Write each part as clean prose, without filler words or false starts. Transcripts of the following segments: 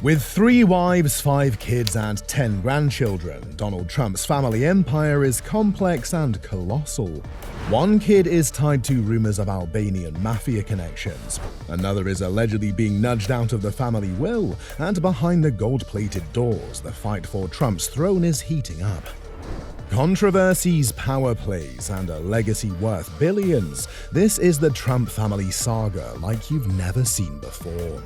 With 3 wives, 5 kids, and 10 grandchildren, Donald Trump's family empire is complex and colossal. One kid is tied to rumors of Albanian mafia connections. Another is allegedly being nudged out of the family will, and behind the gold-plated doors, the fight for Trump's throne is heating up. Controversies, power plays, and a legacy worth billions. This is the Trump family saga like you've never seen before.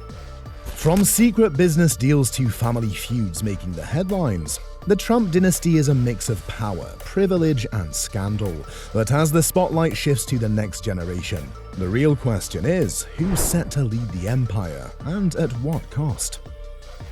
From secret business deals to family feuds making the headlines, the Trump dynasty is a mix of power, privilege, and scandal. But as the spotlight shifts to the next generation, the real question is, who's set to lead the empire, and at what cost?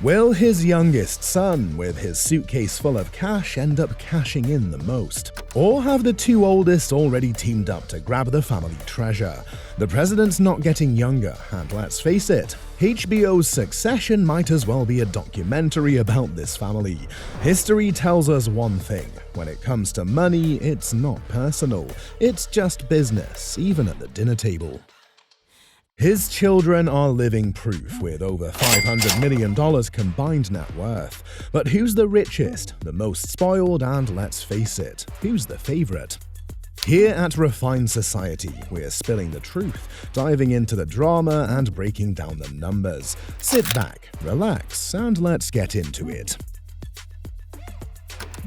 Will his youngest son, with his suitcase full of cash, end up cashing in the most? Or have the 2 oldest already teamed up to grab the family treasure? The president's not getting younger, and let's face it, HBO's Succession might as well be a documentary about this family. History tells us one thing: when it comes to money, it's not personal, it's just business, even at the dinner table. His children are living proof, with over $500 million combined net worth. But who's the richest, the most spoiled, and let's face it, who's the favorite? Here at Refined Society, we're spilling the truth, diving into the drama and breaking down the numbers. Sit back, relax, and let's get into it.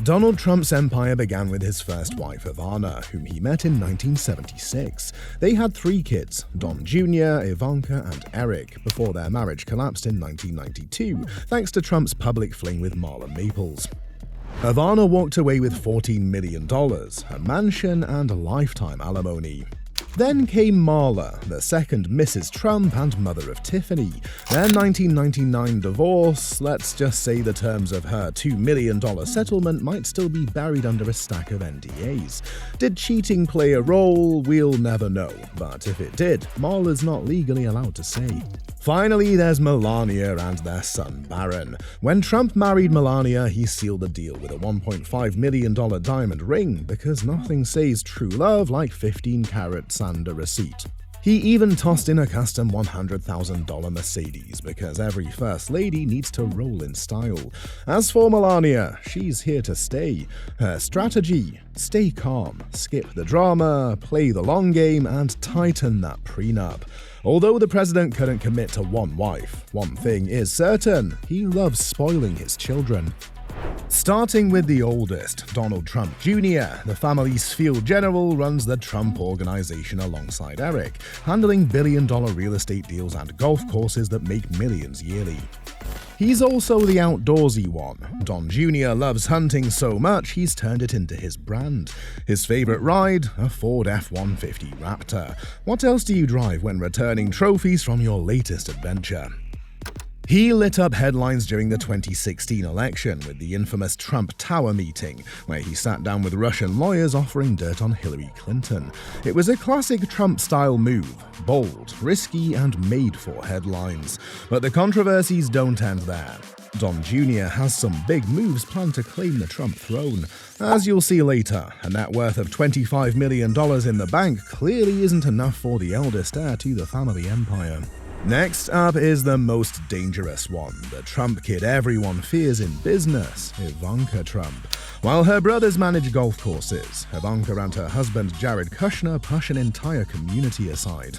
Donald Trump's empire began with his first wife, Ivana, whom he met in 1976. They had 3 kids, Don Jr., Ivanka, and Eric, before their marriage collapsed in 1992, thanks to Trump's public fling with Marla Maples. Ivana walked away with $14 million, a mansion, and a lifetime alimony. Then came Marla, the second Mrs. Trump and mother of Tiffany. Their 1999 divorce, let's just say the terms of her $2 million settlement might still be buried under a stack of NDAs. Did cheating play a role? We'll never know, but if it did, Marla's not legally allowed to say. Finally, there's Melania and their son Barron. When Trump married Melania, he sealed the deal with a $1.5 million diamond ring, because nothing says true love like 15 carats and a receipt. He even tossed in a custom $100,000 Mercedes, because every first lady needs to roll in style. As for Melania, she's here to stay. Her strategy: stay calm, skip the drama, play the long game, and tighten that prenup. Although the president couldn't commit to one wife, one thing is certain: he loves spoiling his children. Starting with the oldest, Donald Trump Jr., the family's field general runs the Trump Organization alongside Eric, handling billion-dollar real estate deals and golf courses that make millions yearly. He's also the outdoorsy one. Don Jr. loves hunting so much he's turned it into his brand. His favorite ride? A Ford F-150 Raptor. What else do you drive when returning trophies from your latest adventure? He lit up headlines during the 2016 election with the infamous Trump Tower meeting, where he sat down with Russian lawyers offering dirt on Hillary Clinton. It was a classic Trump-style move, bold, risky, and made for headlines. But the controversies don't end there. Don Jr. has some big moves planned to claim the Trump throne. As you'll see later, a net worth of $25 million in the bank clearly isn't enough for the eldest heir to the family empire. Next up is the most dangerous one, the Trump kid everyone fears in business, Ivanka Trump. While her brothers manage golf courses, Ivanka and her husband Jared Kushner push an entire community aside.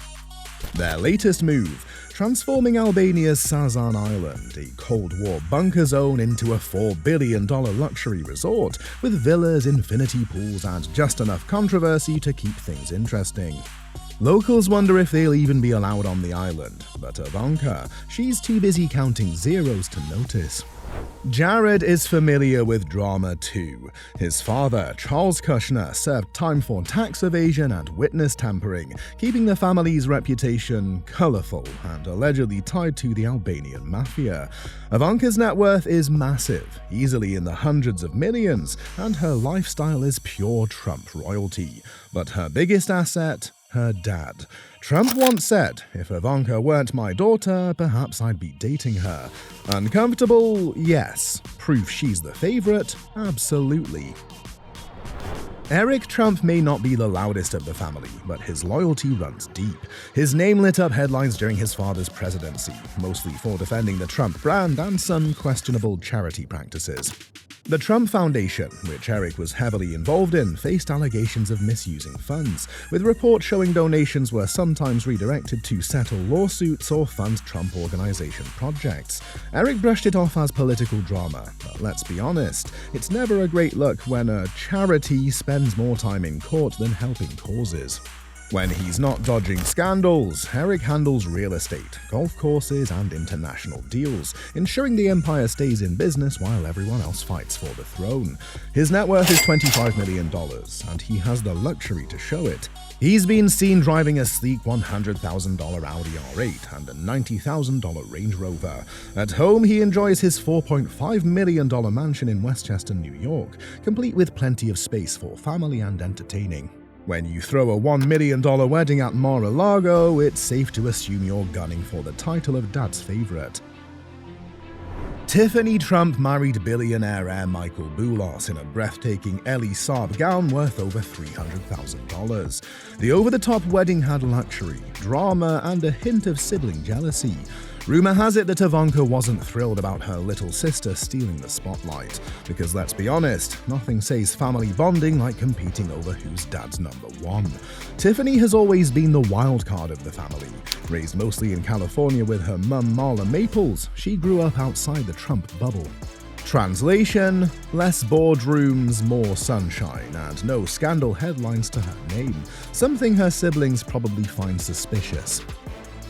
Their latest move: transforming Albania's Sazan Island, a Cold War bunker zone, into a $4 billion luxury resort with villas, infinity pools, and just enough controversy to keep things interesting. Locals wonder if they'll even be allowed on the island, but Ivanka, she's too busy counting zeros to notice. Jared is familiar with drama too. His father, Charles Kushner, served time for tax evasion and witness tampering, keeping the family's reputation colorful and allegedly tied to the Albanian mafia. Ivanka's net worth is massive, easily in the hundreds of millions, and her lifestyle is pure Trump royalty. But her biggest asset? Her dad. Trump once said, "If Ivanka weren't my daughter, perhaps I'd be dating her." Uncomfortable? Yes. Proof she's the favorite? Absolutely. Eric Trump may not be the loudest of the family, but his loyalty runs deep. His name lit up headlines during his father's presidency, mostly for defending the Trump brand and some questionable charity practices. The Trump Foundation, which Eric was heavily involved in, faced allegations of misusing funds, with reports showing donations were sometimes redirected to settle lawsuits or fund Trump Organization projects. Eric brushed it off as political drama, but let's be honest, it's never a great look when a charity spends more time in court than helping causes. When he's not dodging scandals, Eric handles real estate, golf courses, and international deals, ensuring the empire stays in business while everyone else fights for the throne. His net worth is $25 million, and he has the luxury to show it. He's been seen driving a sleek $100,000 Audi R8 and a $90,000 Range Rover. At home, he enjoys his $4.5 million mansion in Westchester, New York, complete with plenty of space for family and entertaining. When you throw a $1 million wedding at Mar-a-Lago, it's safe to assume you're gunning for the title of dad's favorite. Tiffany Trump married billionaire heir Michael Boulos in a breathtaking Elie Saab gown worth over $300,000. The over-the-top wedding had luxury, drama, and a hint of sibling jealousy. Rumor has it that Ivanka wasn't thrilled about her little sister stealing the spotlight, because let's be honest, nothing says family bonding like competing over who's dad's number one. Tiffany has always been the wild card of the family. Raised mostly in California with her mum Marla Maples, she grew up outside the Trump bubble. Translation: less boardrooms, more sunshine, and no scandal headlines to her name, something her siblings probably find suspicious.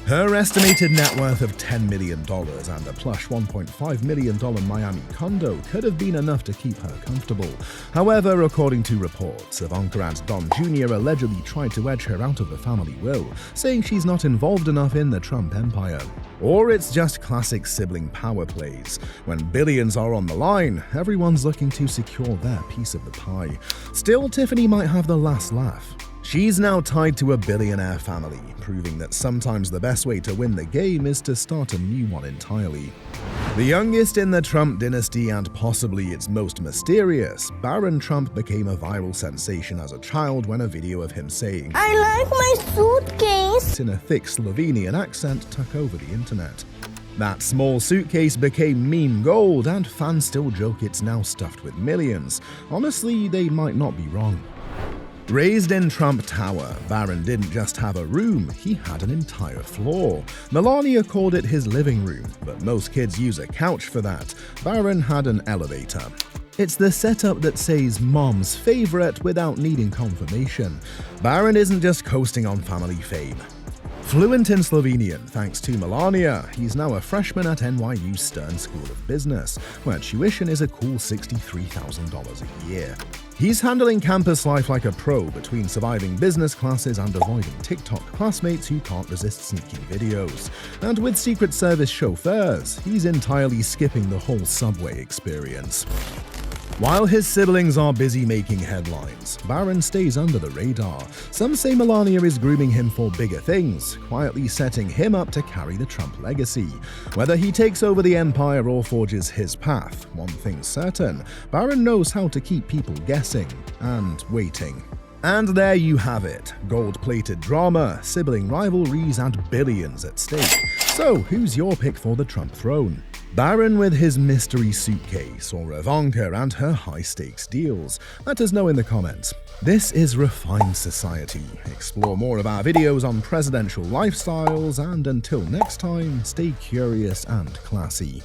Her estimated net worth of $10 million and a plush $1.5 million Miami condo could have been enough to keep her comfortable. However, according to reports, Ivanka and Don Jr. allegedly tried to edge her out of the family will, saying she's not involved enough in the Trump empire. Or it's just classic sibling power plays. When billions are on the line, everyone's looking to secure their piece of the pie. Still, Tiffany might have the last laugh. She's now tied to a billionaire family, proving that sometimes the best way to win the game is to start a new one entirely. The youngest in the Trump dynasty and possibly its most mysterious, Baron Trump became a viral sensation as a child when a video of him saying, "I like my suitcase," in a thick Slovenian accent took over the internet. That small suitcase became meme gold, and fans still joke it's now stuffed with millions. Honestly, they might not be wrong. Raised in Trump Tower, Baron didn't just have a room, he had an entire floor. Melania called it his living room, but most kids use a couch for that. Baron had an elevator. It's the setup that says mom's favorite without needing confirmation. Baron isn't just coasting on family fame. Fluent in Slovenian thanks to Melania, he's now a freshman at NYU's Stern School of Business, where tuition is a cool $63,000 a year. He's handling campus life like a pro between surviving business classes and avoiding TikTok classmates who can't resist sneaking videos. And with Secret Service chauffeurs, he's entirely skipping the whole subway experience. While his siblings are busy making headlines, Baron stays under the radar. Some say Melania is grooming him for bigger things, quietly setting him up to carry the Trump legacy. Whether he takes over the empire or forges his path, one thing's certain, Baron knows how to keep people guessing and waiting. And there you have it, gold-plated drama, sibling rivalries, and billions at stake. So who's your pick for the Trump throne? Baron with his mystery suitcase, or Ivanka and her high-stakes deals? Let us know in the comments. This is Refined Society. Explore more of our videos on presidential lifestyles, and until next time, stay curious and classy.